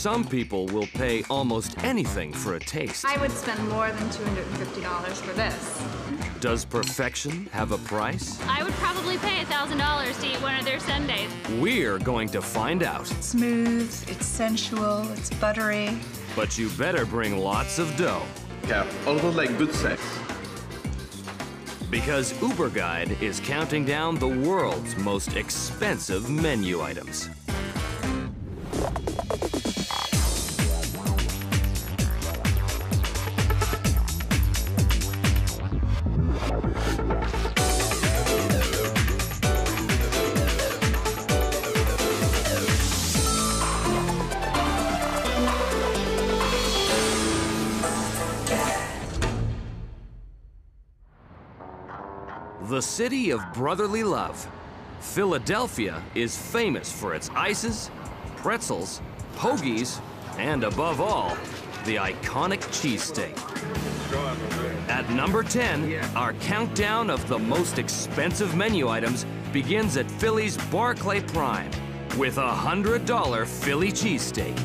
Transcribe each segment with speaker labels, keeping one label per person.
Speaker 1: some people will pay almost anything for a taste.
Speaker 2: I would spend more than $250 for this.
Speaker 1: Does perfection have a price?
Speaker 3: I would probably pay $1,000 to eat one of their sundaes.
Speaker 1: We're going to find out.
Speaker 4: It's smooth, it's sensual, it's buttery.
Speaker 1: But you better bring lots of dough.
Speaker 5: Yeah, also like good sex.
Speaker 1: Because Uberguide is counting down the world's most expensive menu items. The city of brotherly love, Philadelphia is famous for its ices, pretzels, hoagies, and above all, the iconic cheesesteak. At number 10, our countdown of the most expensive menu items begins at Philly's Barclay Prime with a $100 Philly cheesesteak.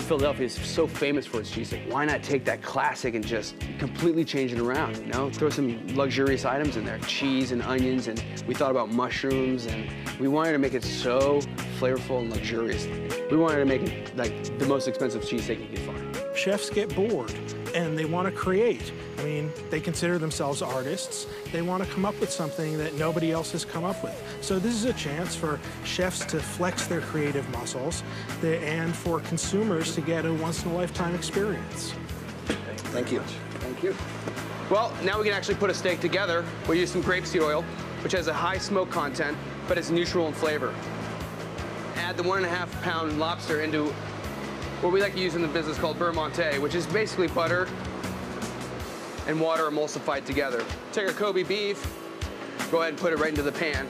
Speaker 6: Philadelphia is so famous for its cheesesteak. Why not take that classic and just completely change it around, you know? Throw some luxurious items in there, cheese and onions, and we thought about mushrooms, and we wanted to make it so flavorful and luxurious. We wanted to make it like the most expensive cheesesteak you could find.
Speaker 7: Chefs get bored and they want to create. I mean, they consider themselves artists. They want to come up with something that nobody else has come up with. So this is a chance for chefs to flex their creative muscles and for consumers to get a once-in-a-lifetime experience.
Speaker 6: Thank you. Thank you. Well, now we can actually put a steak together. We'll use some grapeseed oil, which has a high smoke content, but it's neutral in flavor. Add the 1.5 pound lobster into what we like to use in the business called beurre monté, which is basically butter and water emulsified together. Take our Kobe beef, go ahead and put it right into the pan.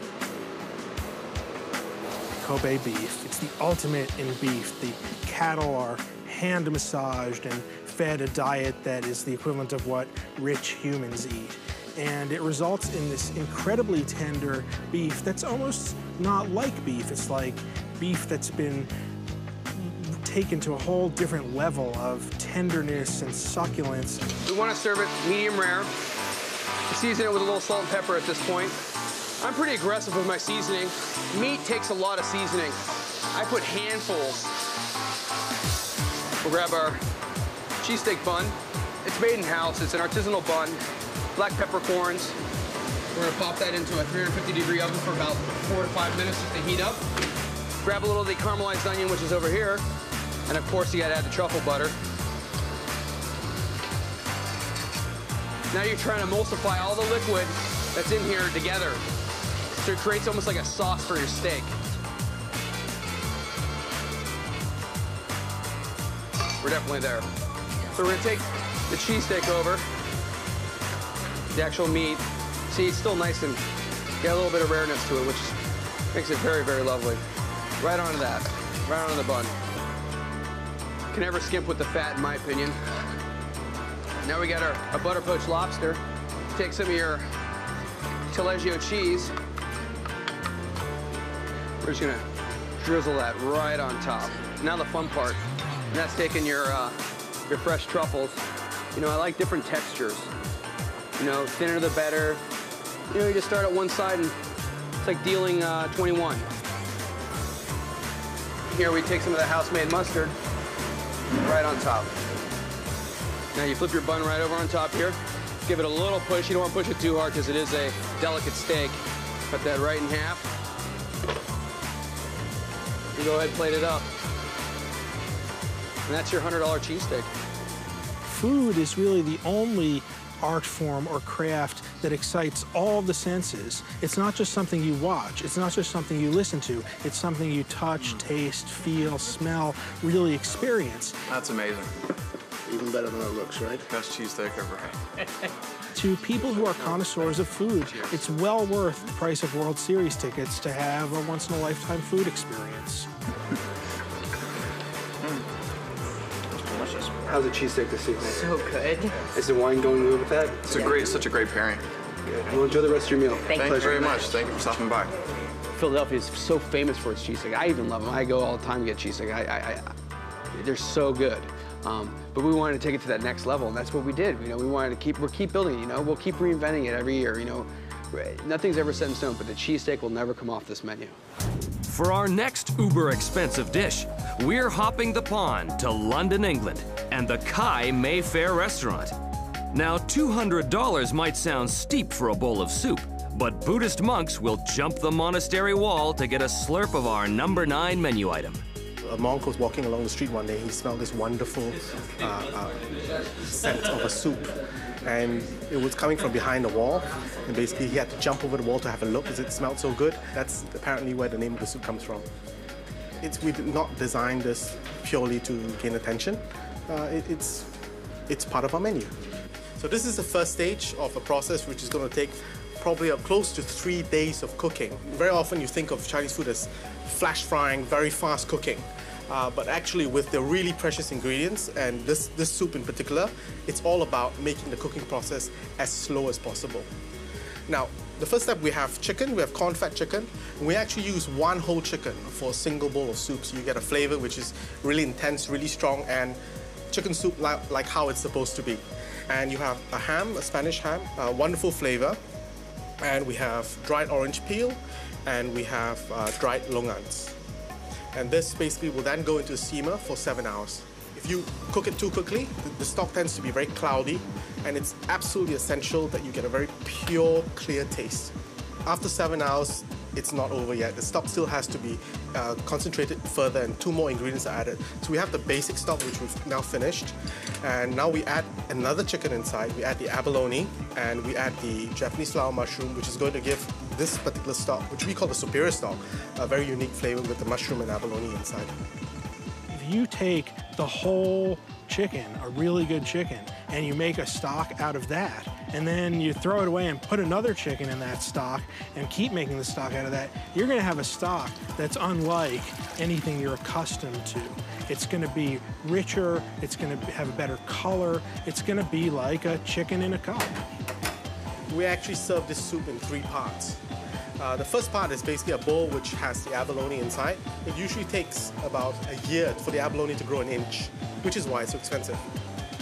Speaker 7: Kobe beef, it's the ultimate in beef. The cattle are hand massaged and fed a diet that is the equivalent of what rich humans eat. And it results in this incredibly tender beef that's almost not like beef. It's like beef that's been taken to a whole different level of tenderness and succulence.
Speaker 6: We want to serve it medium rare. Season it with a little salt and pepper at this point. I'm pretty aggressive with my seasoning. Meat takes a lot of seasoning. I put handfuls. We'll grab our cheesesteak bun. It's made in-house. It's an artisanal bun. Black peppercorns. We're gonna pop that into a 350-degree oven for about 4 to 5 minutes just to heat up. Grab a little of the caramelized onion, which is over here. And of course, you gotta add the truffle butter. Now you're trying to emulsify all the liquid that's in here together. So it creates almost like a sauce for your steak. We're definitely there. So we're gonna take the cheesesteak over, the actual meat. See, it's still nice and got a little bit of rareness to it, which makes it very, very lovely. Right onto that, right onto the bun. Can never skimp with the fat, in my opinion. Now we got our butter-poached lobster. Take some of your Taleggio cheese. We're just gonna drizzle that right on top. Now the fun part, and that's taking your fresh truffles. You know, I like different textures. You know, thinner the better. You know, you just start at one side and it's like dealing 21. Here we take some of the house-made mustard right on top. Now you flip your bun right over on top here. Give it a little push. You don't want to push it too hard because it is a delicate steak. Cut that right in half. You go ahead and plate it up. And that's your $100 cheesesteak.
Speaker 7: Food is really the only art form or craft that excites all the senses. It's not just something you watch. It's not just something you listen to. It's something you touch, taste, feel, smell, really experience.
Speaker 8: That's amazing.
Speaker 9: Even better than it looks, right?
Speaker 8: Best cheesesteak ever had.
Speaker 7: To people who are connoisseurs of food, it's well worth the price of World Series tickets to have a once-in-a-lifetime food experience.
Speaker 9: Delicious. How's the cheesesteak this evening?
Speaker 10: So good.
Speaker 9: Is the wine going good with that?
Speaker 8: It's such a great pairing.
Speaker 9: Good. Well, enjoy the rest of your meal.
Speaker 8: Thank you very much. Thank you for stopping by.
Speaker 6: Philadelphia is so famous for its cheesesteak. I even love them. I go all the time to get cheesesteak. They're so good. But we wanted to take it to that next level, and that's what we did. You know, we wanted to keep building it, you know. We'll keep reinventing it every year, you know. Nothing's ever set in stone, but the cheesesteak will never come off this menu.
Speaker 1: For our next uber-expensive dish, we're hopping the pond to London, England, and the Kai Mayfair restaurant. Now, $200 might sound steep for a bowl of soup, but Buddhist monks will jump the monastery wall to get a slurp of our number 9 menu item.
Speaker 10: A monk was walking along the street one day. He smelled this wonderful scent of a soup. And it was coming from behind the wall. And basically, he had to jump over the wall to have a look because it smelled so good. That's apparently where the name of the soup comes from. We did not design this purely to gain attention. It's part of our menu. So this is the first stage of a process which is going to take probably up close to 3 days of cooking. Very often you think of Chinese food as flash frying, very fast cooking. But actually with the really precious ingredients, and this soup in particular, it's all about making the cooking process as slow as possible. Now, the first step, we have chicken, we have corn-fat chicken, and we actually use 1 whole chicken for a single bowl of soup, so you get a flavor which is really intense, really strong, and chicken soup like how it's supposed to be. And you have a ham, a Spanish ham, a wonderful flavor, and we have dried orange peel, and we have dried longans. And this basically will then go into a steamer for 7 hours. If you cook it too quickly, the stock tends to be very cloudy, and it's absolutely essential that you get a very pure, clear taste. After 7 hours, it's not over yet. The stock still has to be concentrated further, and 2 more ingredients are added. So we have the basic stock, which we've now finished, and now we add another chicken inside. We add the abalone, and we add the Japanese flower mushroom, which is going to give this particular stock, which we call the superior stock, a very unique flavor with the mushroom and abalone inside.
Speaker 7: If you take the whole chicken, a really good chicken, and you make a stock out of that, and then you throw it away and put another chicken in that stock and keep making the stock out of that, you're going to have a stock that's unlike anything you're accustomed to. It's going to be richer, it's going to have a better color, it's going to be like a chicken in a cup.
Speaker 10: We actually serve this soup in 3 parts. The first part is basically a bowl which has the abalone inside. It usually takes about a year for the abalone to grow an inch, which is why it's so expensive.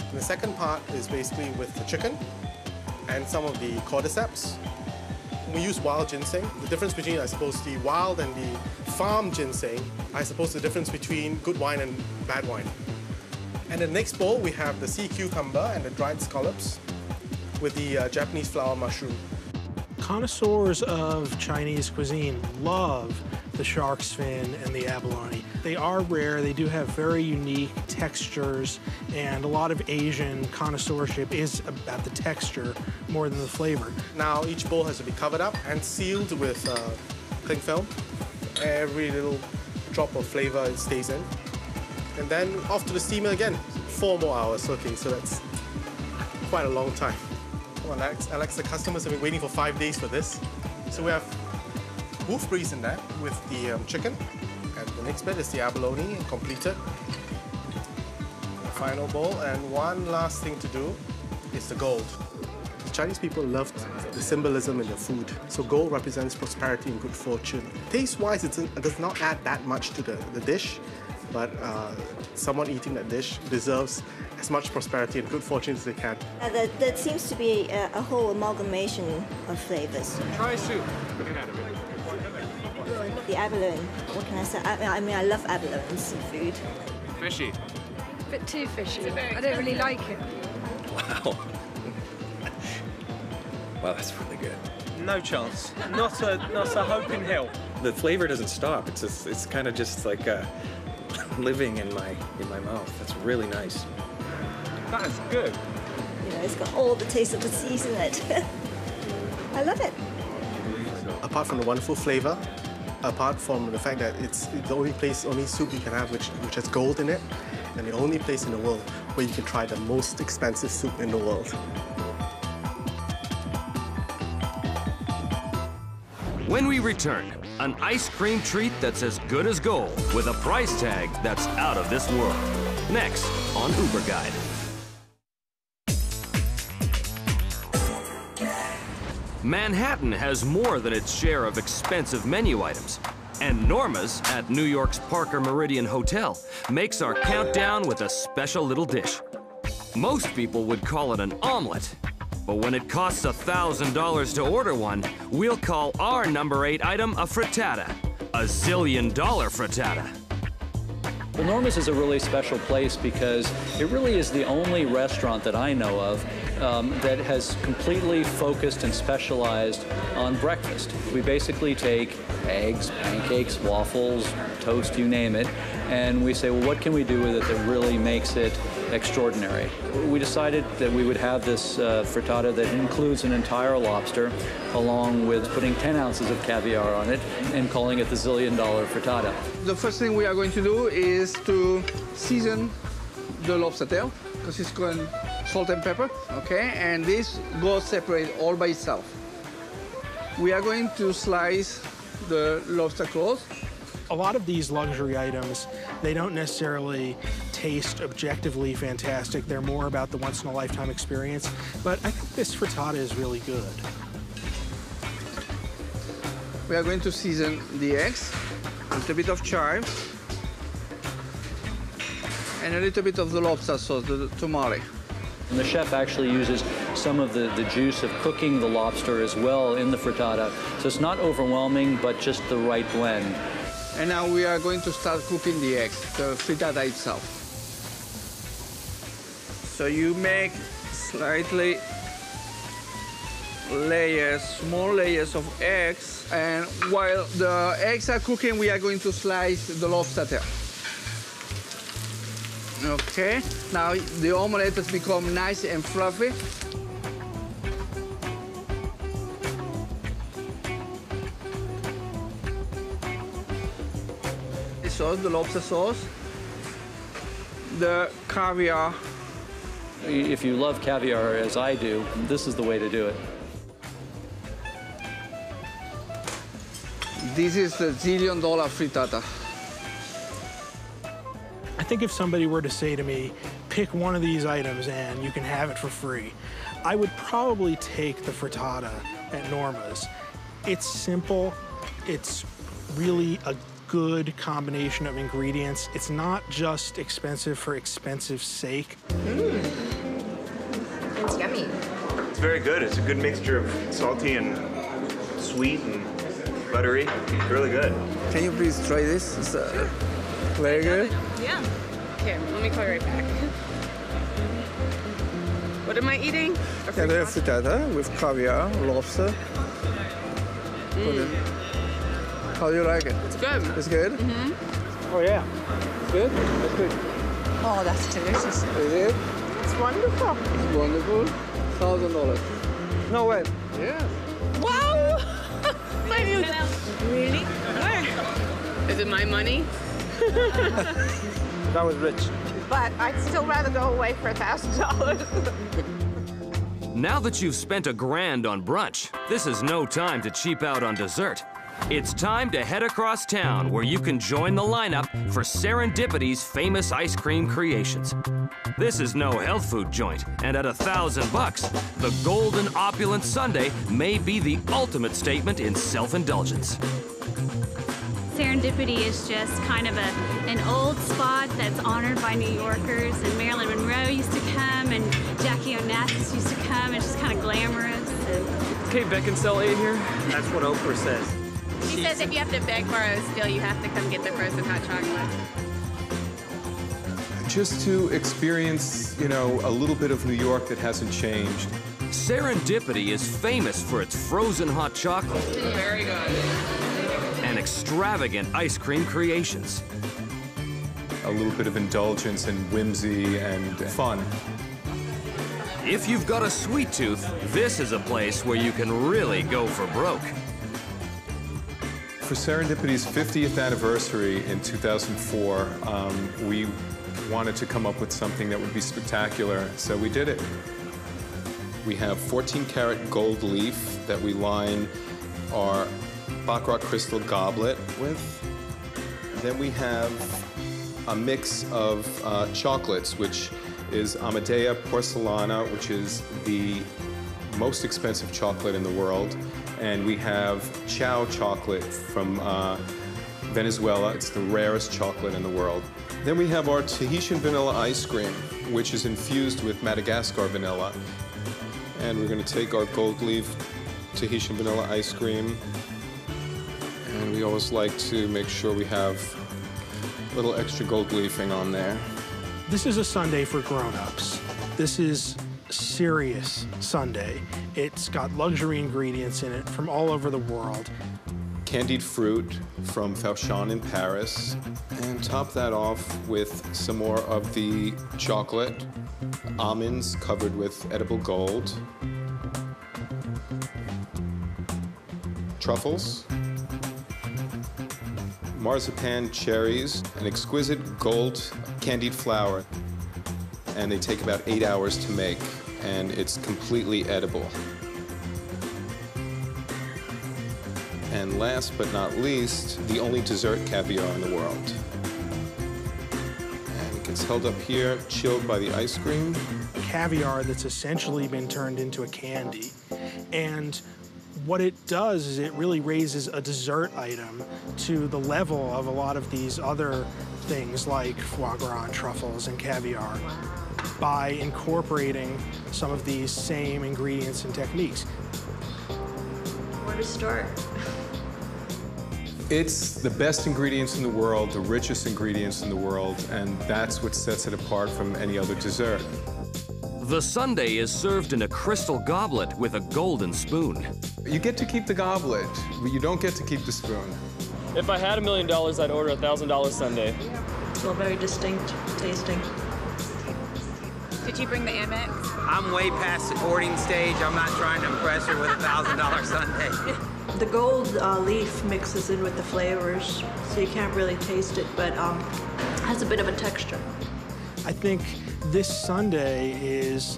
Speaker 10: And the second part is basically with the chicken and some of the cordyceps. We use wild ginseng. The difference between, I suppose, the wild and the farm ginseng, I suppose the difference between good wine and bad wine. And in the next bowl, we have the sea cucumber and the dried scallops with the Japanese flower mushroom.
Speaker 7: Connoisseurs of Chinese cuisine love the shark's fin and the abalone. They are rare, they do have very unique textures, and a lot of Asian connoisseurship is about the texture more than the flavor.
Speaker 10: Now each bowl has to be covered up and sealed with cling film. Every little drop of flavor stays in. And then off to the steamer again. 4 more hours cooking, so that's quite a long time. Alex, the customers have been waiting for 5 days for this. So we have wolf grease in there with the chicken. And the next bit is the abalone completed. The final bowl. And one last thing to do is the gold. The Chinese people loved the symbolism in their food. So gold represents prosperity and good fortune. Taste-wise, it does not add that much to the dish, but someone eating that dish deserves as much prosperity and good fortune as they can.
Speaker 11: That seems to be a whole amalgamation of flavors.
Speaker 6: Try soup.
Speaker 11: The abalone, what can I say? I mean, I love abalone and seafood.
Speaker 6: Fishy.
Speaker 2: A bit too fishy. I don't really like it.
Speaker 12: Wow. Wow, that's really good.
Speaker 13: No chance. Not a hope in hell.
Speaker 12: The flavor doesn't stop. It's kind of just like living in my mouth. That's really nice.
Speaker 13: That is good.
Speaker 11: You know, it's got all the taste of the seas in it. I love it.
Speaker 10: Apart from the wonderful flavor, apart from the fact that it's the only soup you can have which has gold in it, and the only place in the world where you can try the most expensive soup in the world.
Speaker 1: When we return, an ice cream treat that's as good as gold with a price tag that's out of this world. Next on Uberguide. Manhattan has more than its share of expensive menu items. And Norma's at New York's Parker Meridian Hotel makes our countdown with a special little dish. Most people would call it an omelet, but when it costs $1,000 to order one, we'll call our number 8 item a frittata, a $1 zillion frittata.
Speaker 14: Well, Norma's is a really special place because it really is the only restaurant that I know of that has completely focused and specialized on breakfast. We basically take eggs, pancakes, waffles, toast, you name it, and we say, well, what can we do with it that really makes it extraordinary? We decided that we would have this frittata that includes an entire lobster, along with putting 10 ounces of caviar on it and calling it the $1 zillion frittata.
Speaker 6: The first thing we are going to do is to season the lobster tail, because it's going salt and pepper, okay? And this goes separate all by itself. We are going to slice the lobster claws.
Speaker 7: A lot of these luxury items, they don't necessarily taste objectively fantastic. They're more about the once-in-a-lifetime experience. But I think this frittata is really good.
Speaker 6: We are going to season the eggs, a little bit of chive, and a little bit of the lobster sauce, the tamale.
Speaker 14: And the chef actually uses some of the juice of cooking the lobster as well in the frittata. So it's not overwhelming, but just the right blend.
Speaker 6: And now we are going to start cooking the eggs, the frittata itself. So you make slightly layers, small layers of eggs, and while the eggs are cooking, we are going to slice the lobster tail. Okay, now the omelette has become nice and fluffy. The sauce, the lobster sauce, the caviar.
Speaker 14: If you love caviar as I do, this is the way to do it.
Speaker 6: This is the $1 zillion frittata.
Speaker 7: I think if somebody were to say to me, pick one of these items and you can have it for free, I would probably take the frittata at Norma's. It's simple, it's really a good combination of ingredients. It's not just expensive for expensive sake.
Speaker 2: It's yummy.
Speaker 15: It's very good. It's a good mixture of salty and sweet and buttery. Really good.
Speaker 6: Can you please try this? It's very good.
Speaker 16: Yeah. Okay, let me call you right back. What am I eating? A
Speaker 6: frittata with caviar, lobster. How do you like it?
Speaker 16: It's good.
Speaker 6: It's good?
Speaker 16: Mm-hmm.
Speaker 6: Oh, yeah. It's good? That's good.
Speaker 2: Oh, that's delicious.
Speaker 6: Is it?
Speaker 16: It's wonderful.
Speaker 6: It's wonderful. $1,000. No way. Yeah.
Speaker 16: Wow! Really? Where? Is it my money?
Speaker 6: That was rich.
Speaker 16: But I'd still rather go away for $1,000.
Speaker 1: Now that you've spent $1,000 on brunch, this is no time to cheap out on dessert. It's time to head across town where you can join the lineup for Serendipity's famous ice cream creations. This is no health food joint, and at $1,000, the golden Opulence Sundae may be the ultimate statement in self-indulgence.
Speaker 3: Serendipity is just kind of an old spot that's honored by New Yorkers, and Marilyn Monroe used to come, and Jackie Onassis used to come. It's just kind of glamorous.
Speaker 13: Is Kate Beckinsale in here? That's what Oprah says.
Speaker 16: She says if you have to beg for a steal, you have to come get the frozen hot chocolate.
Speaker 17: Just to experience, you know, a little bit of New York that hasn't changed.
Speaker 1: Serendipity is famous for its frozen hot chocolate.
Speaker 16: Very good.
Speaker 1: And extravagant ice cream creations.
Speaker 17: A little bit of indulgence and whimsy and fun.
Speaker 1: If you've got a sweet tooth, this is a place where you can really go for broke.
Speaker 17: For Serendipity's 50th anniversary in 2004, we wanted to come up with something that would be spectacular, so we did it. We have 14-karat gold leaf that we line our Baccarat crystal goblet with. Then we have a mix of chocolates, which is Amadea Porcelana, which is the most expensive chocolate in the world. And we have Chow chocolate from Venezuela. It's the rarest chocolate in the world. Then we have our Tahitian vanilla ice cream, which is infused with Madagascar vanilla. And we're going to take our gold leaf Tahitian vanilla ice cream, and we always like to make sure we have a little extra gold leafing on there.
Speaker 7: This is a sundae for grown-ups. This is serious sundae. It's got luxury ingredients in it from all over the world.
Speaker 17: Candied fruit from Fauchon in Paris, and top that off with some more of the chocolate, almonds covered with edible gold, truffles, marzipan cherries, an exquisite gold candied flour, and they take about 8 hours to make, and it's completely edible. And last but not least, the only dessert caviar in the world. And it gets held up here, chilled by the ice cream.
Speaker 7: Caviar that's essentially been turned into a candy. And what it does is it really raises a dessert item to the level of a lot of these other things like foie gras and truffles and caviar by incorporating some of these same ingredients and techniques.
Speaker 11: Where to start?
Speaker 17: It's the best ingredients in the world, the richest ingredients in the world, and that's what sets it apart from any other dessert.
Speaker 1: The sundae is served in a crystal goblet with a golden spoon.
Speaker 17: You get to keep the goblet, but you don't get to keep the spoon.
Speaker 18: If I had $1 million, I'd order a $1,000 sundae.
Speaker 11: Well, very distinct tasting.
Speaker 16: Did you bring the Amex?
Speaker 19: I'm way past the courting stage. I'm not trying to impress her with a $1,000 sundae.
Speaker 11: The gold leaf mixes in with the flavors, so you can't really taste it, but has a bit of a texture.
Speaker 7: I think this sundae is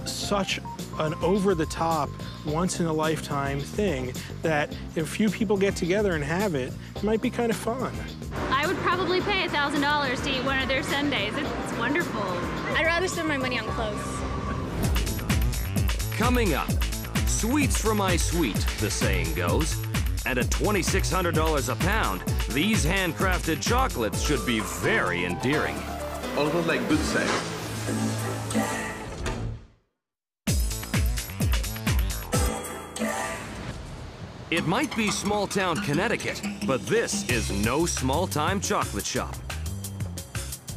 Speaker 7: such an over-the-top, once-in-a-lifetime thing that if few people get together and have it, it might be kind of fun.
Speaker 3: I would probably pay $1,000 to eat one of their sundaes. It's wonderful.
Speaker 16: I'd rather spend my money on clothes.
Speaker 1: Coming up, sweets for my sweet, the saying goes. And at $2,600 a pound, these handcrafted chocolates should be very endearing.
Speaker 5: Almost like good sex.
Speaker 1: It might be small-town Connecticut, but this is no small-time chocolate shop.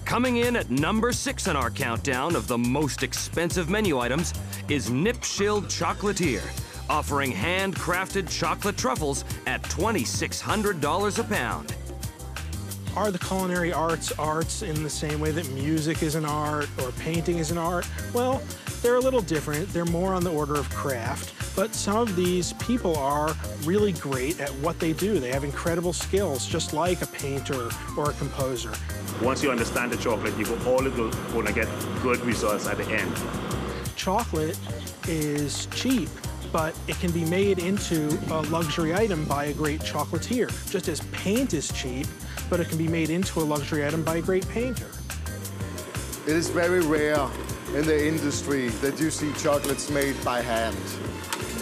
Speaker 1: Coming in at number 6 on our countdown of the most expensive menu items is Chilled Chocolatier, offering handcrafted chocolate truffles at $2,600 a pound.
Speaker 7: Are the culinary arts arts in the same way that music is an art or painting is an art? Well, they're a little different. They're more on the order of craft. But some of these people are really great at what they do. They have incredible skills, just like a painter or a composer.
Speaker 20: Once you understand the chocolate, you're always going to get good results at the end.
Speaker 7: Chocolate is cheap, but it can be made into a luxury item by a great chocolatier, just as paint is cheap, but it can be made into a luxury item by a great painter.
Speaker 21: It is very rare in the industry that you see chocolates made by hand.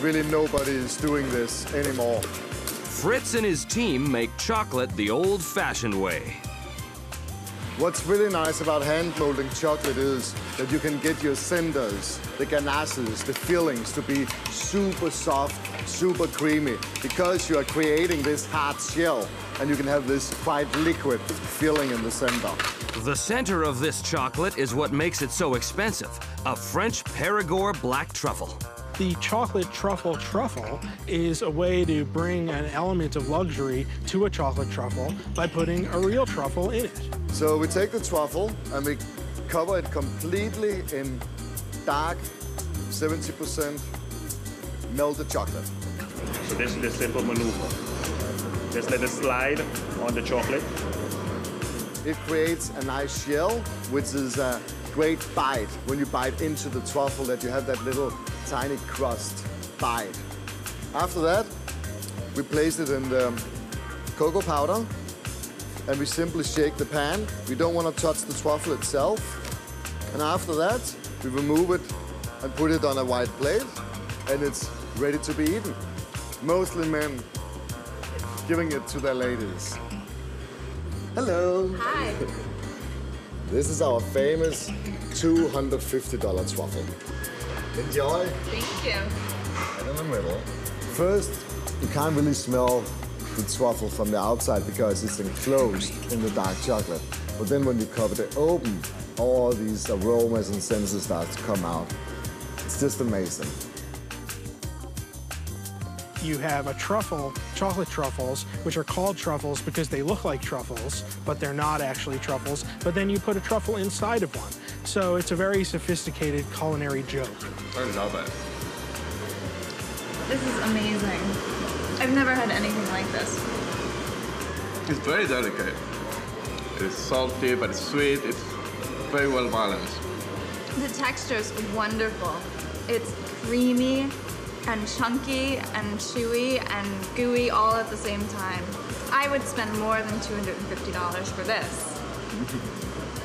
Speaker 21: Really nobody is doing this anymore.
Speaker 1: Fritz and his team make chocolate the old-fashioned way.
Speaker 21: What's really nice about hand molding chocolate is that you can get your centers, the ganaches, the fillings to be super soft, super creamy, because you are creating this hard shell and you can have this quite liquid filling in the center.
Speaker 1: The center of this chocolate is what makes it so expensive, a French Périgord black truffle.
Speaker 7: The chocolate truffle is a way to bring an element of luxury to a chocolate truffle by putting a real truffle in it.
Speaker 21: So we take the truffle and we cover it completely in dark, 70% melted chocolate.
Speaker 20: So this is the simple maneuver. Just let it slide on the chocolate.
Speaker 21: It creates a nice shell, which is a great bite when you bite into the truffle, that you have that little tiny crust bite. After that, we place it in the cocoa powder and we simply shake the pan. We don't want to touch the truffle itself. And after that, we remove it and put it on a white plate and it's ready to be eaten. Mostly men giving it to their ladies. Hello.
Speaker 16: Hi.
Speaker 21: This is our famous $250 truffle. Enjoy.
Speaker 16: Thank you.
Speaker 21: And in the middle. First, you can't really smell the truffle from the outside because it's enclosed in the dark chocolate. But then when you cover it open, all these aromas and senses start to come out. It's just amazing.
Speaker 7: You have a truffle, chocolate truffles, which are called truffles because they look like truffles, but they're not actually truffles. But then you put a truffle inside of one. So it's a very sophisticated culinary joke.
Speaker 5: I love it.
Speaker 4: This is amazing. I've never had anything like this.
Speaker 5: It's very delicate. It's salty, but it's sweet. It's very well balanced.
Speaker 4: The texture is wonderful. It's creamy and chunky and chewy and gooey all at the same time. I would spend more than $250 for this.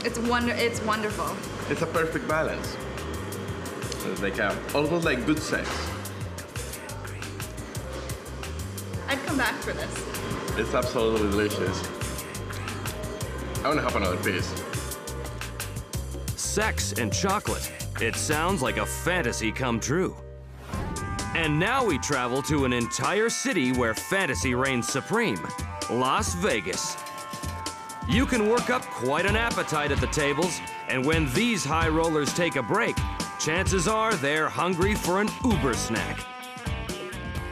Speaker 4: It's wonderful.
Speaker 5: It's a perfect balance. It's like almost like good sex.
Speaker 4: I'd come back for this.
Speaker 5: It's absolutely delicious. I want to have another piece.
Speaker 1: Sex and chocolate. It sounds like a fantasy come true. And now we travel to an entire city where fantasy reigns supreme, Las Vegas. You can work up quite an appetite at the tables, and when these high rollers take a break, chances are they're hungry for an Uber snack.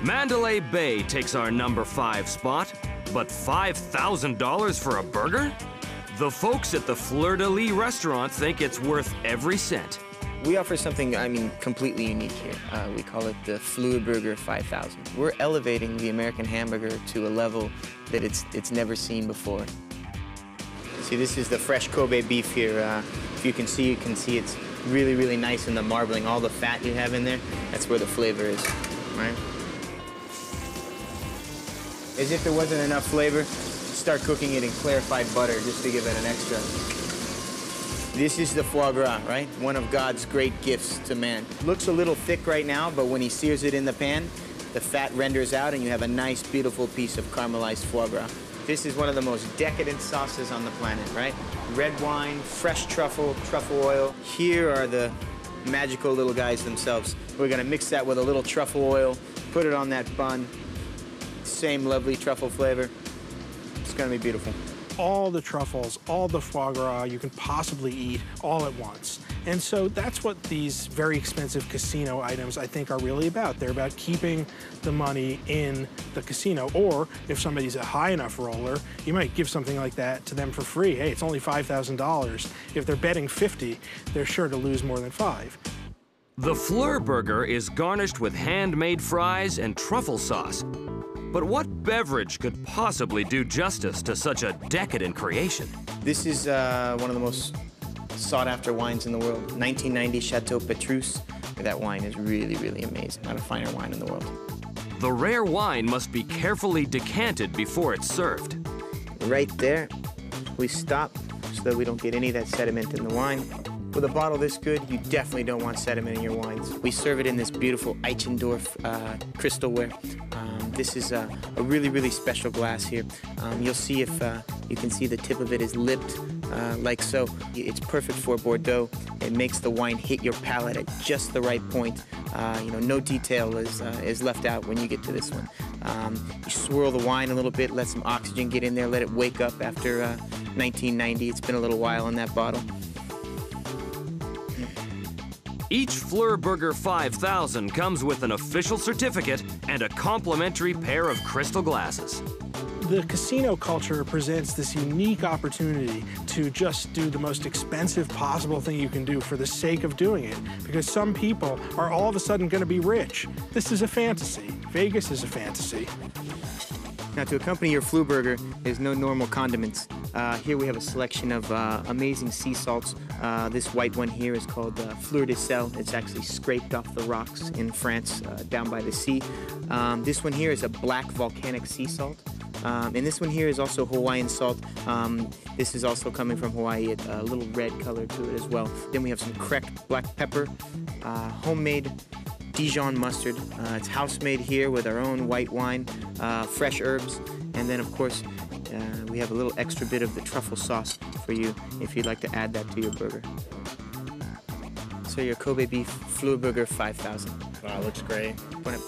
Speaker 1: Mandalay Bay takes our number 5 spot, but $5,000 for a burger? The folks at the Fleur de Lis restaurant think it's worth every cent.
Speaker 22: We offer something, completely unique here. We call it the Fleur Burger 5000. We're elevating the American hamburger to a level that it's never seen before. See, this is the fresh Kobe beef here. If you can see it's really, really nice in the marbling. All the fat you have in there, that's where the flavor is, right? As if there wasn't enough flavor, start cooking it in clarified butter just to give it an extra. This is the foie gras, right? One of God's great gifts to man. Looks a little thick right now, but when he sears it in the pan, the fat renders out and you have a nice, beautiful piece of caramelized foie gras. This is one of the most decadent sauces on the planet, right? Red wine, fresh truffle, truffle oil. Here are the magical little guys themselves. We're gonna mix that with a little truffle oil, put it on that bun. Same lovely truffle flavor. It's gonna be beautiful.
Speaker 7: All the truffles, all the foie gras you can possibly eat all at once. And so that's what these very expensive casino items I think are really about. They're about keeping the money in the casino, or if somebody's a high enough roller, you might give something like that to them for free. Hey, it's only $5,000. If they're betting 50, they're sure to lose more than 5.
Speaker 1: The Fleur Burger is garnished with handmade fries and truffle sauce. But what beverage could possibly do justice to such a decadent creation?
Speaker 22: This is one of the most sought-after wines in the world. 1990 Chateau Petrus. That wine is really, really amazing. Not a finer wine in the world.
Speaker 1: The rare wine must be carefully decanted before it's served.
Speaker 22: Right there, we stop so that we don't get any of that sediment in the wine. With a bottle this good, you definitely don't want sediment in your wines. We serve it in this beautiful Eichendorff crystalware. This is a really, really special glass here. You'll see if you can see the tip of it is lipped like so. It's perfect for Bordeaux. It makes the wine hit your palate at just the right point. No detail is left out when you get to this one. You swirl the wine a little bit, let some oxygen get in there, let it wake up after 1990. It's been a little while in that bottle.
Speaker 1: Each Fleur Burger 5000 comes with an official certificate and a complimentary pair of crystal glasses.
Speaker 7: The casino culture presents this unique opportunity to just do the most expensive possible thing you can do for the sake of doing it, because some people are all of a sudden going to be rich. This is a fantasy. Vegas is a fantasy.
Speaker 22: Now, to accompany your Fleur Burger, there's no normal condiments. Here we have a selection of amazing sea salts. This white one here is called Fleur de Sel. It's actually scraped off the rocks in France, down by the sea. This one here is a black volcanic sea salt. And this one here is also Hawaiian salt. This is also coming from Hawaii, a little red color to it as well. Then we have some cracked black pepper, homemade Dijon mustard. It's house-made here with our own white wine, fresh herbs, And then, of course, we have a little extra bit of the truffle sauce for you if you'd like to add that to your burger. So your Kobe beef Fleur burger, 5,000.
Speaker 8: Wow, looks great.
Speaker 22: Put it.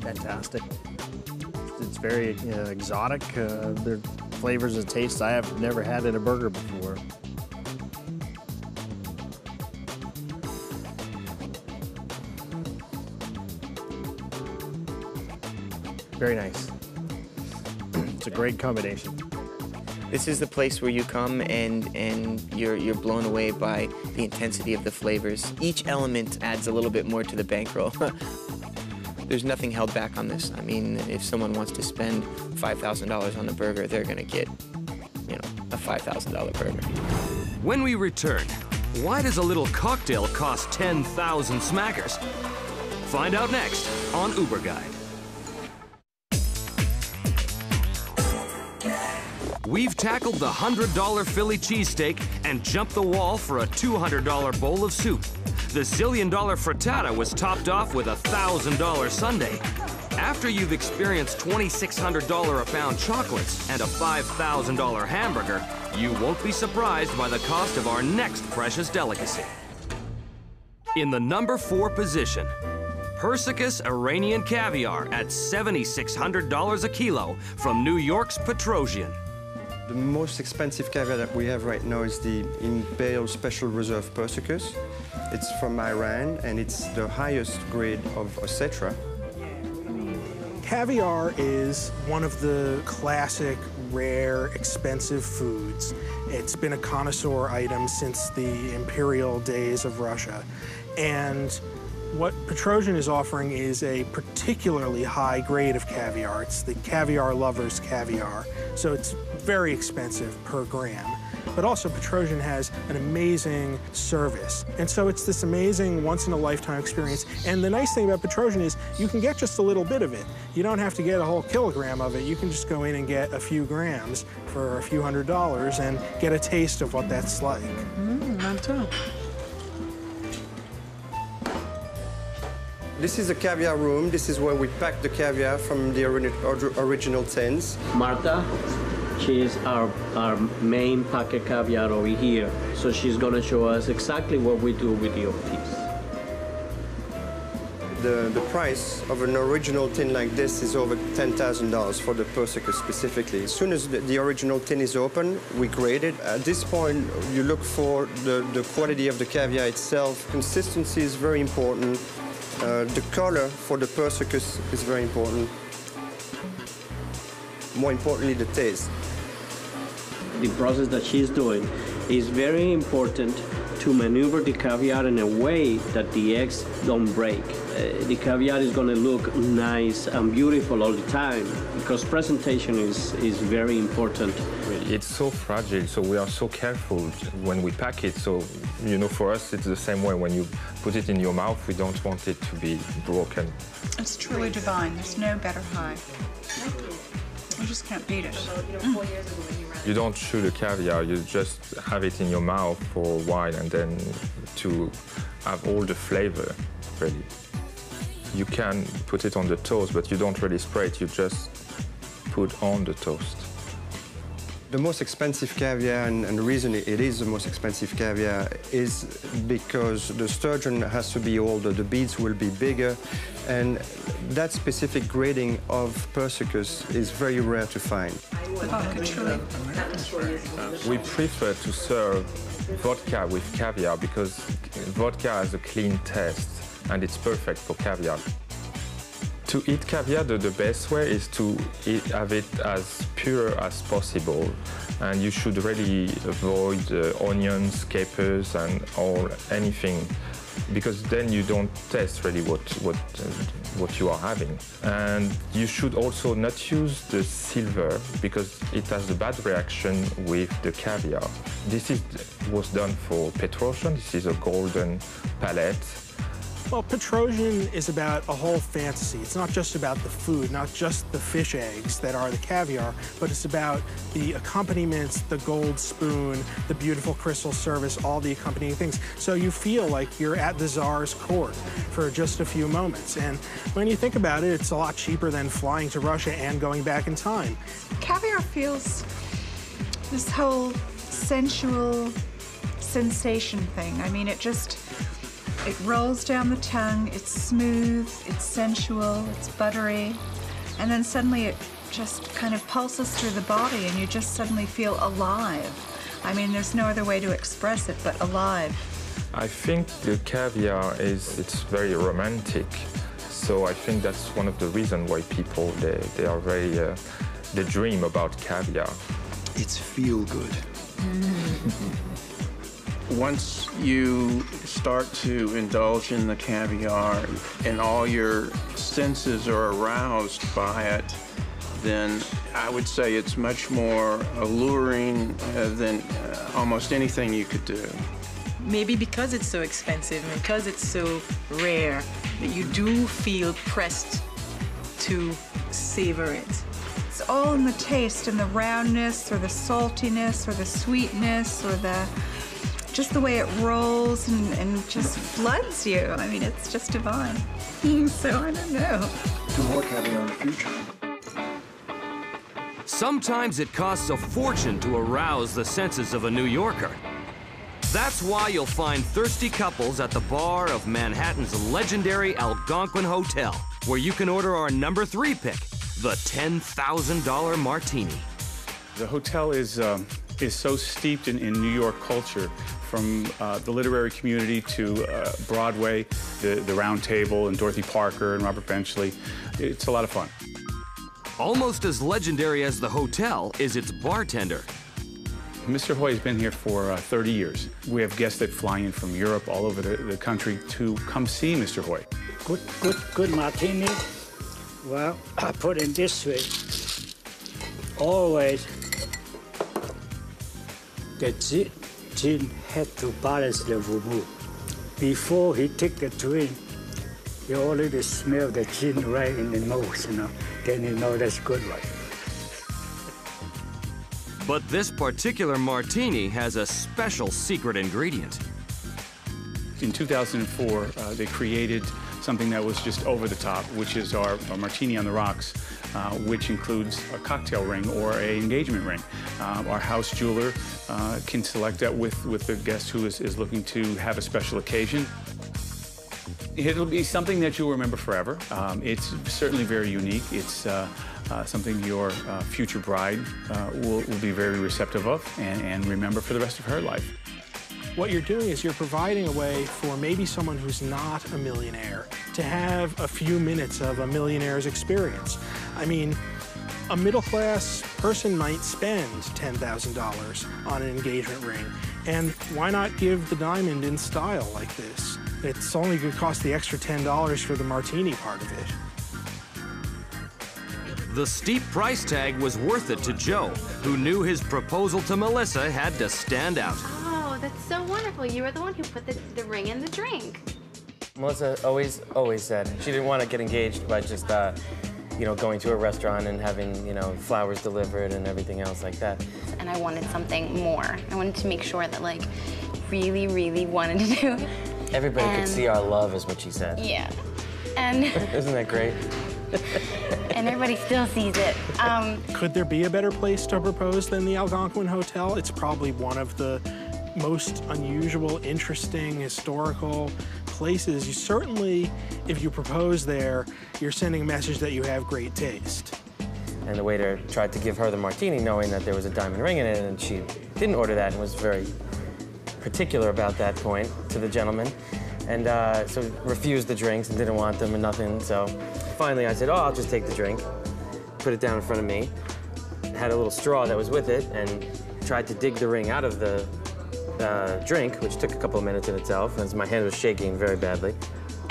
Speaker 8: Fantastic. It's very exotic. Their flavors and tastes I have never had in a burger before. Very nice. It's a great combination.
Speaker 22: This is the place where you come and you're blown away by the intensity of the flavors. Each element adds a little bit more to the bankroll. There's nothing held back on this. I mean, if someone wants to spend $5,000 on a burger, they're gonna get, you know, a $5,000 burger.
Speaker 1: When we return, why does a little cocktail cost 10,000 smackers? Find out next on Uberguide. We've tackled the $100 Philly cheesesteak and jumped the wall for a $200 bowl of soup. The Zillion Frittata was topped off with a $1,000 Sundae. After you've experienced $2,600 a pound chocolates and a $5,000 hamburger, you won't be surprised by the cost of our next precious delicacy. In the number 4 position, Persicus Iranian caviar at $7,600 a kilo from New York's Petrosian.
Speaker 9: The most expensive caviar that we have right now is the Imperial Special Reserve Persicus. It's from Iran, and it's the highest grade of Osetra.
Speaker 7: Caviar is one of the classic, rare, expensive foods. It's been a connoisseur item since the imperial days of Russia. And what Petrosian is offering is a particularly high grade of caviar. It's the caviar lover's caviar, so it's very expensive per gram. But also Petrosian has an amazing service. And so it's this amazing once-in-a-lifetime experience. And the nice thing about Petrosian is you can get just a little bit of it. You don't have to get a whole kilogram of it. You can just go in and get a few grams for a few $100s and get a taste of what that's like.
Speaker 2: Not too.
Speaker 9: This is the caviar room. This is where we pack the caviar from the original tins.
Speaker 23: Marta, she's our main packer caviar over here. So she's gonna show us exactly what we do with the OTs.
Speaker 9: The price of an original tin like this is over $10,000 for the Persicus specifically. As soon as the original tin is open, we grade it. At this point, you look for the quality of the caviar itself. Consistency is very important. The color for the Persicus is very important. More importantly, the taste.
Speaker 23: The process that she's doing is very important to maneuver the caviar in a way that the eggs don't break. The caviar is going to look nice and beautiful all the time because presentation is very important.
Speaker 24: It's so fragile, so we are so careful when we pack it. So, you know, for us, it's the same way. When you put it in your mouth, we don't want it to be broken.
Speaker 2: It's truly divine. There's no better high. You just can't beat it.
Speaker 24: You don't chew the caviar, you just have it in your mouth for a while and then to have all the flavor ready. You can put it on the toast, but you don't really spray it, you just put on the toast.
Speaker 9: The most expensive caviar, and the reason it is the most expensive caviar is because the sturgeon has to be older, the beads will be bigger, and that specific grading of Persicus is very rare to find.
Speaker 24: We prefer to serve vodka with caviar because vodka has a clean taste and it's perfect for caviar. To eat caviar, the best way is to have it as pure as possible. And you should really avoid onions, capers, and anything, because then you don't taste really what you are having. And you should also not use the silver because it has a bad reaction with the caviar. This was done for Petrosian. This is a golden palette.
Speaker 7: Well, Petrosian is about a whole fantasy. It's not just about the food, not just the fish eggs that are the caviar, but it's about the accompaniments, the gold spoon, the beautiful crystal service, all the accompanying things. So you feel like you're at the Tsar's court for just a few moments. And when you think about it, it's a lot cheaper than flying to Russia and going back in time.
Speaker 2: Caviar feels this whole sensual sensation thing. I mean, it rolls down the tongue, it's smooth, it's sensual, it's buttery, and then suddenly it just kind of pulses through the body and you just suddenly feel alive. I mean, there's no other way to express it but alive.
Speaker 24: I think the caviar it's very romantic. So I think that's one of the reasons why people, they are very, they dream about caviar.
Speaker 10: It's feel good.
Speaker 12: Once you start to indulge in the caviar and all your senses are aroused by it, then I would say it's much more alluring than almost anything you could do.
Speaker 14: Maybe because it's so expensive and because it's so rare, that you do feel pressed to savor it.
Speaker 2: It's all in the taste and the roundness or the saltiness or the sweetness or just the way it rolls and just floods you. I mean, it's just divine. So I don't know.
Speaker 10: To more caviar in the future.
Speaker 1: Sometimes it costs a fortune to arouse the senses of a New Yorker. That's why you'll find thirsty couples at the bar of Manhattan's legendary Algonquin Hotel, where you can order our number 3 pick, the $10,000 Martini.
Speaker 15: The hotel is so steeped in New York culture, from the literary community to Broadway, the Round Table, and Dorothy Parker and Robert Benchley. It's a lot of fun.
Speaker 1: Almost as legendary as the hotel is its bartender.
Speaker 15: Mr. Hoy has been here for 30 years. We have guests that fly in from Europe, all over the country, to come see Mr. Hoy.
Speaker 25: Good Martini. Well, I put it this way. Always, the gin had to balance the vermouth. Before he take the drink, you already smell the gin right in the nose, you know. Then you know that's good one.
Speaker 1: But this particular martini has a special secret ingredient.
Speaker 15: In 2004, they created something that was just over the top, which is our Martini on the Rocks, which includes a cocktail ring or an engagement ring. Our house jeweler can select that with the guest who is looking to have a special occasion. It'll be something that you'll remember forever. It's certainly very unique. It's something your future bride will be very receptive of and remember for the rest of her life.
Speaker 7: What you're doing is you're providing a way for maybe someone who's not a millionaire to have a few minutes of a millionaire's experience. I mean, a middle-class person might spend $10,000 on an engagement ring, and why not give the diamond in style like this? It's only going to cost the extra $10 for the martini part of it.
Speaker 1: The steep price tag was worth it to Joe, who knew his proposal to Melissa had to stand out.
Speaker 16: Oh, that's so wonderful. You were the one who put the ring in the drink.
Speaker 26: Melissa always said she didn't want to get engaged by just, you know, going to a restaurant and having, you know, flowers delivered and everything else like that.
Speaker 16: And I wanted something more. I wanted to make sure that, like, really, really wanted to do.
Speaker 26: Everybody could see our love, is what she said.
Speaker 16: Yeah. And
Speaker 26: isn't that great?
Speaker 16: And everybody still sees it.
Speaker 7: Could there be a better place to propose than the Algonquin Hotel? It's probably one of the most unusual, interesting, historical places. You certainly, if you propose there, you're sending a message that you have great taste.
Speaker 26: And the waiter tried to give her the martini knowing that there was a diamond ring in it, and she didn't order that and was very particular about that point to the gentleman. And so refused the drinks and didn't want them and nothing. So finally I said, oh, I'll just take the drink. Put it down in front of me. Had a little straw that was with it and tried to dig the ring out of the drink, which took a couple of minutes in itself, as my hand was shaking very badly.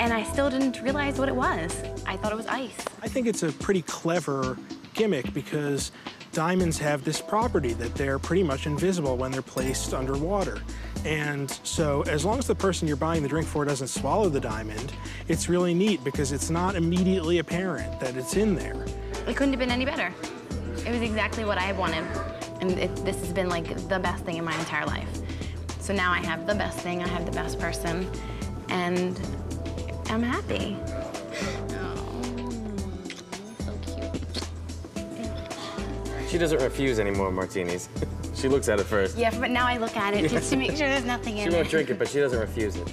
Speaker 16: And I still didn't realize what it was. I thought it was ice.
Speaker 7: I think it's a pretty clever gimmick because diamonds have this property that they're pretty much invisible when they're placed underwater. And so as long as the person you're buying the drink for doesn't swallow the diamond, it's really neat because it's not immediately apparent that it's in there.
Speaker 16: It couldn't have been any better. It was exactly what I wanted. And this has been like the best thing in my entire life. So now I have the best thing, I have the best person, and I'm happy.
Speaker 26: She doesn't refuse any more martinis. She looks at it first.
Speaker 16: Yeah, but now I look at it just to make sure there's nothing in it.
Speaker 26: She won't drink it, but she doesn't refuse it.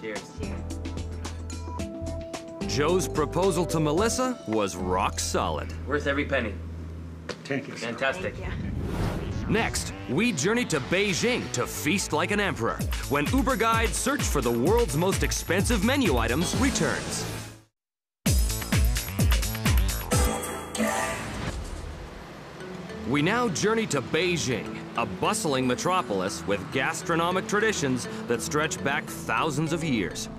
Speaker 26: Cheers.
Speaker 1: Joe's proposal to Melissa was rock solid.
Speaker 26: Worth every penny.
Speaker 25: Thank you.
Speaker 26: Fantastic.
Speaker 16: Thank you.
Speaker 1: Next, we journey to Beijing to feast like an emperor when Uberguide Search for the World's Most Expensive Menu Items returns. We now journey to Beijing, a bustling metropolis with gastronomic traditions that stretch back thousands of years.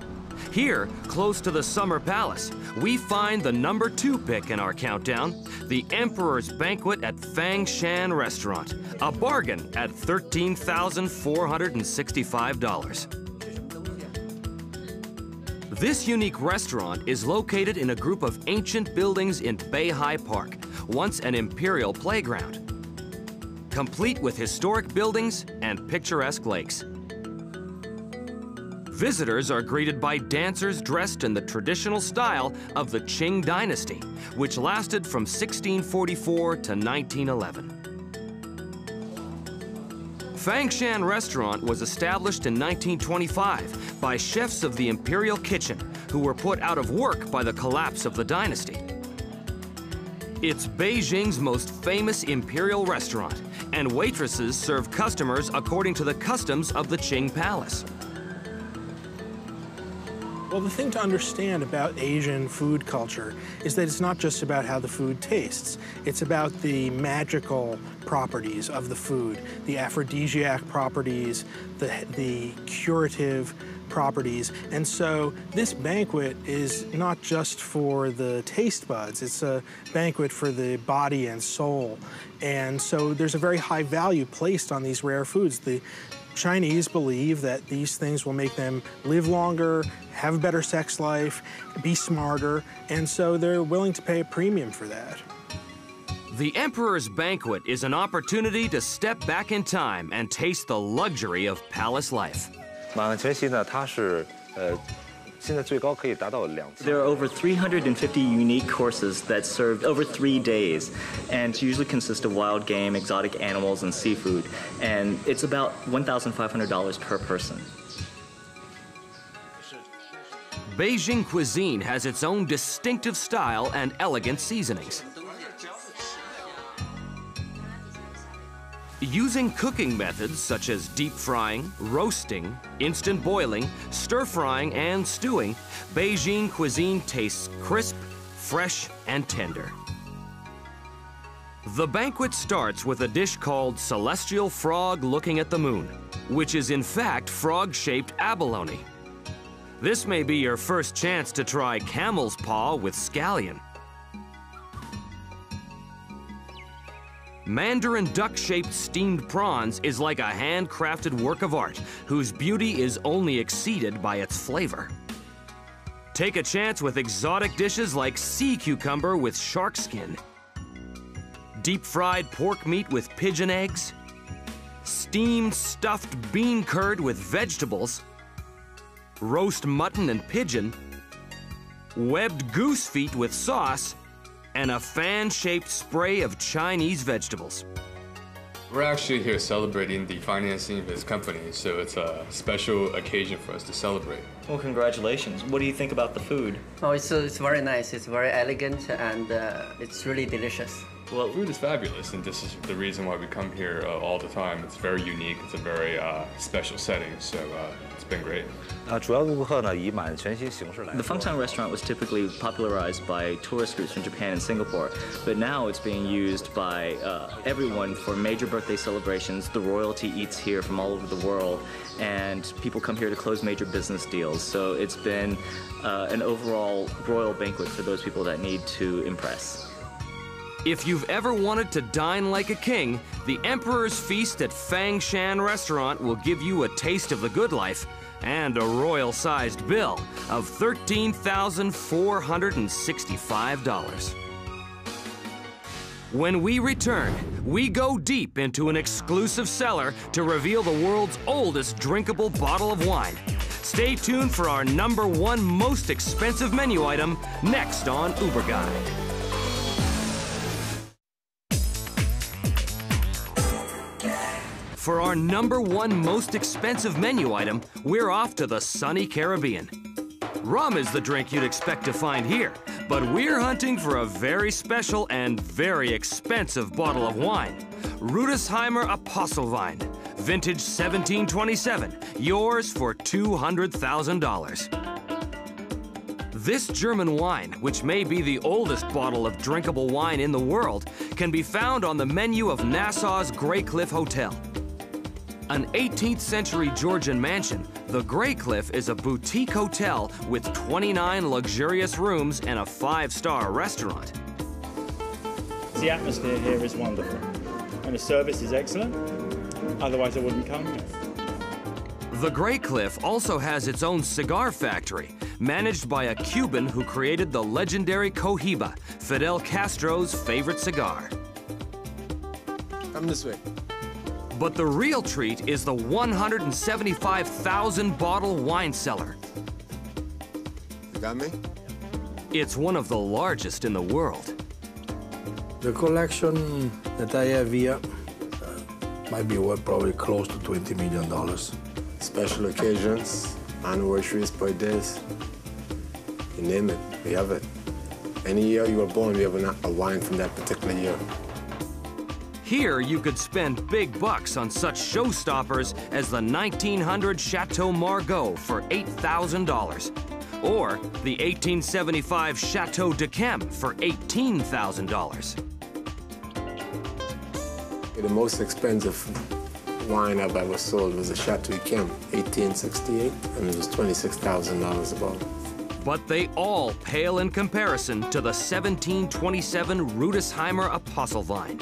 Speaker 1: Here, close to the Summer Palace, we find the #2 pick in our countdown, the Emperor's Banquet at Fangshan Restaurant, a bargain at $13,465. This unique restaurant is located in a group of ancient buildings in Beihai Park, once an imperial playground, complete with historic buildings and picturesque lakes. Visitors are greeted by dancers dressed in the traditional style of the Qing dynasty, which lasted from 1644 to 1911. Fangshan Restaurant was established in 1925 by chefs of the Imperial Kitchen, who were put out of work by the collapse of the dynasty. It's Beijing's most famous imperial restaurant, and waitresses serve customers according to the customs of the Qing Palace.
Speaker 7: Well, the thing to understand about Asian food culture is that it's not just about how the food tastes. It's about the magical properties of the food, the aphrodisiac properties, the curative properties. And so this banquet is not just for the taste buds, it's a banquet for the body and soul. And so there's a very high value placed on these rare foods. The Chinese believe that these things will make them live longer, have a better sex life, be smarter, and so they're willing to pay a premium for that.
Speaker 1: The Emperor's Banquet is an opportunity to step back in time and taste the luxury of palace life.
Speaker 6: There are over 350 unique courses that served over 3 days, and usually consist of wild game, exotic animals, and seafood. And it's about $1,500 per person.
Speaker 1: Beijing cuisine has its own distinctive style and elegant seasonings. Using cooking methods such as deep frying, roasting, instant boiling, stir frying, and stewing, Beijing cuisine tastes crisp, fresh, and tender. The banquet starts with a dish called Celestial Frog Looking at the Moon, which is in fact frog-shaped abalone. This may be your first chance to try camel's paw with scallion. Mandarin duck-shaped steamed prawns is like a handcrafted work of art whose beauty is only exceeded by its flavor. Take a chance with exotic dishes like sea cucumber with shark skin, deep-fried pork meat with pigeon eggs, steamed stuffed bean curd with vegetables, roast mutton and pigeon, webbed goose feet with sauce, and a fan-shaped spray of Chinese vegetables.
Speaker 11: We're actually here celebrating the financing of his company, so it's a special occasion for us to celebrate.
Speaker 6: Well, congratulations. What do you think about the food?
Speaker 13: Oh, it's very nice. It's very elegant, and it's really delicious.
Speaker 11: Well, food is fabulous, and this is the reason why we come here all the time. It's very unique. It's a very special setting, so it's been great.
Speaker 6: The Fangshan restaurant was typically popularized by tourist groups from Japan and Singapore, but now it's being used by everyone for major birthday celebrations. The royalty eats here from all over the world, and people come here to close major business deals. So it's been an overall royal banquet for those people that need to impress.
Speaker 1: If you've ever wanted to dine like a king, the Emperor's Feast at Fang Shan Restaurant will give you a taste of the good life and a royal-sized bill of $13,465. When we return, we go deep into an exclusive cellar to reveal the world's oldest drinkable bottle of wine. Stay tuned for our #1 most expensive menu item next on Uberguide. For our #1 most expensive menu item, we're off to the sunny Caribbean. Rum is the drink you'd expect to find here, but we're hunting for a very special and very expensive bottle of wine. Rudesheimer Apostlewein, vintage 1727, yours for $200,000. This German wine, which may be the oldest bottle of drinkable wine in the world, can be found on the menu of Nassau's Grey Cliff Hotel. An 18th century Georgian mansion, the Grey Cliff is a boutique hotel with 29 luxurious rooms and a 5-star restaurant.
Speaker 3: The atmosphere here is wonderful, and the service is excellent. Otherwise I wouldn't come here.
Speaker 1: The Grey Cliff also has its own cigar factory, managed by a Cuban who created the legendary Cohiba, Fidel Castro's favorite cigar.
Speaker 17: Come this way.
Speaker 1: But the real treat is the 175,000 bottle wine cellar.
Speaker 17: You got me?
Speaker 1: It's one of the largest in the world.
Speaker 18: The collection that I have here might be worth probably close to $20 million.
Speaker 17: Special occasions, anniversaries, birthdays, you name it, we have it. Any year you were born, we have a wine from that particular year.
Speaker 1: Here, you could spend big bucks on such showstoppers as the 1900 Chateau Margaux for $8,000, or the 1875 Chateau d'Yquem for $18,000.
Speaker 17: The most expensive wine I've ever sold was a Chateau d'Yquem, 1868, and it was $26,000 a bottle.
Speaker 1: But they all pale in comparison to the 1727 Rudesheimer Apostlewein.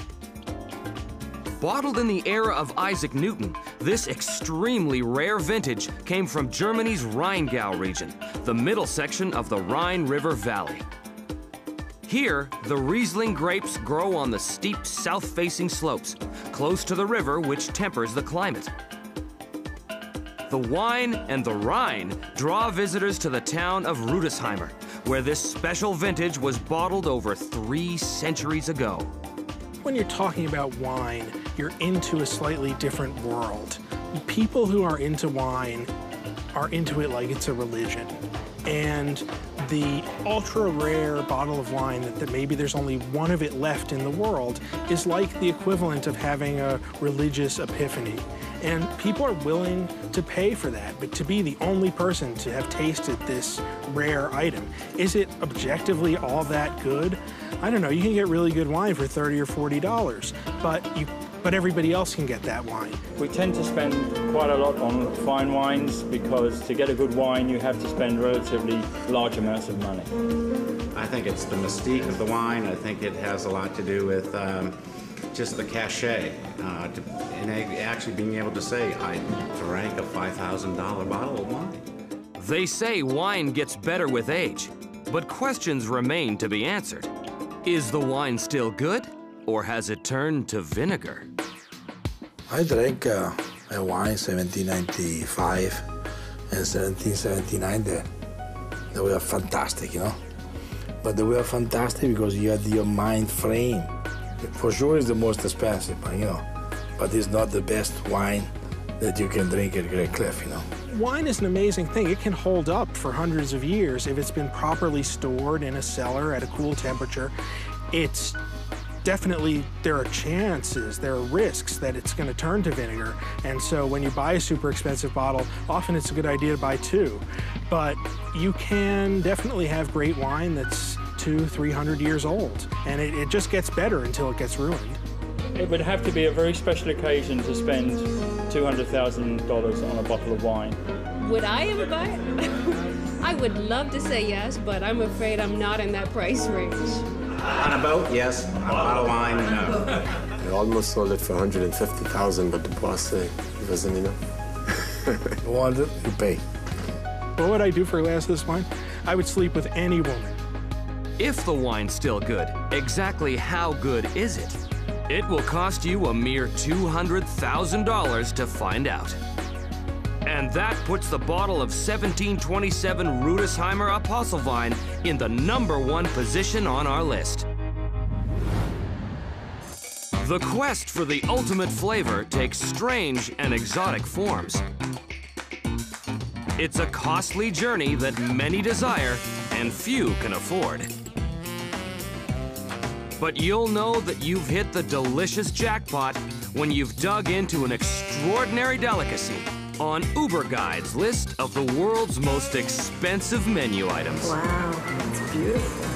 Speaker 1: Bottled in the era of Isaac Newton, this extremely rare vintage came from Germany's Rheingau region, the middle section of the Rhine River Valley. Here, the Riesling grapes grow on the steep south-facing slopes, close to the river which tempers the climate. The wine and the Rhine draw visitors to the town of Rudesheimer, where this special vintage was bottled over 3 centuries ago.
Speaker 7: When you're talking about wine, you're into a slightly different world. People who are into wine are into it like it's a religion. And the ultra-rare bottle of wine that maybe there's only one of it left in the world is like the equivalent of having a religious epiphany. And people are willing to pay for that, but to be the only person to have tasted this rare item, is it objectively all that good? I don't know, you can get really good wine for $30 or $40, but everybody else can get that wine.
Speaker 3: We tend to spend quite a lot on fine wines because to get a good wine, you have to spend relatively large amounts of money.
Speaker 19: I think it's the mystique of the wine. I think it has a lot to do with just the cachet, and actually being able to say, I drank a $5,000 bottle of wine.
Speaker 1: They say wine gets better with age, but questions remain to be answered. Is the wine still good, or has it turned to vinegar?
Speaker 18: I drank a wine 1795 and 1779 there. They were fantastic, you know? But they were fantastic because you had your mind frame. For sure it's the most expensive, you know, but it's not the best wine that you can drink at Grey Cliff, you know.
Speaker 7: Wine is an amazing thing. It can hold up for hundreds of years if it's been properly stored in a cellar at a cool temperature. It's definitely, there are chances, there are risks that it's going to turn to vinegar. And so when you buy a super expensive bottle, often it's a good idea to buy 2. But you can definitely have great wine that's 200-300 years old. And it just gets better until it gets ruined.
Speaker 3: It would have to be a very special occasion to spend $200,000 on a bottle of wine.
Speaker 20: Would I ever buy it? I would love to say yes, but I'm afraid I'm not in that price range.
Speaker 19: On a boat, yes. On a bottle of wine, no.
Speaker 17: I almost sold it for 150,000, but the boss said it wasn't enough. You want it, you pay.
Speaker 7: What would I do for a glass of this wine? I would sleep with any woman.
Speaker 1: If the wine's still good, exactly how good is it? It will cost you a mere $200,000 to find out. And that puts the bottle of 1727 Rudesheimer Apostlewein in the #1 position on our list. The quest for the ultimate flavor takes strange and exotic forms. It's a costly journey that many desire and few can afford. But you'll know that you've hit the delicious jackpot when you've dug into an extraordinary delicacy on Uberguide's list of the world's most expensive menu items.
Speaker 2: Wow, that's beautiful.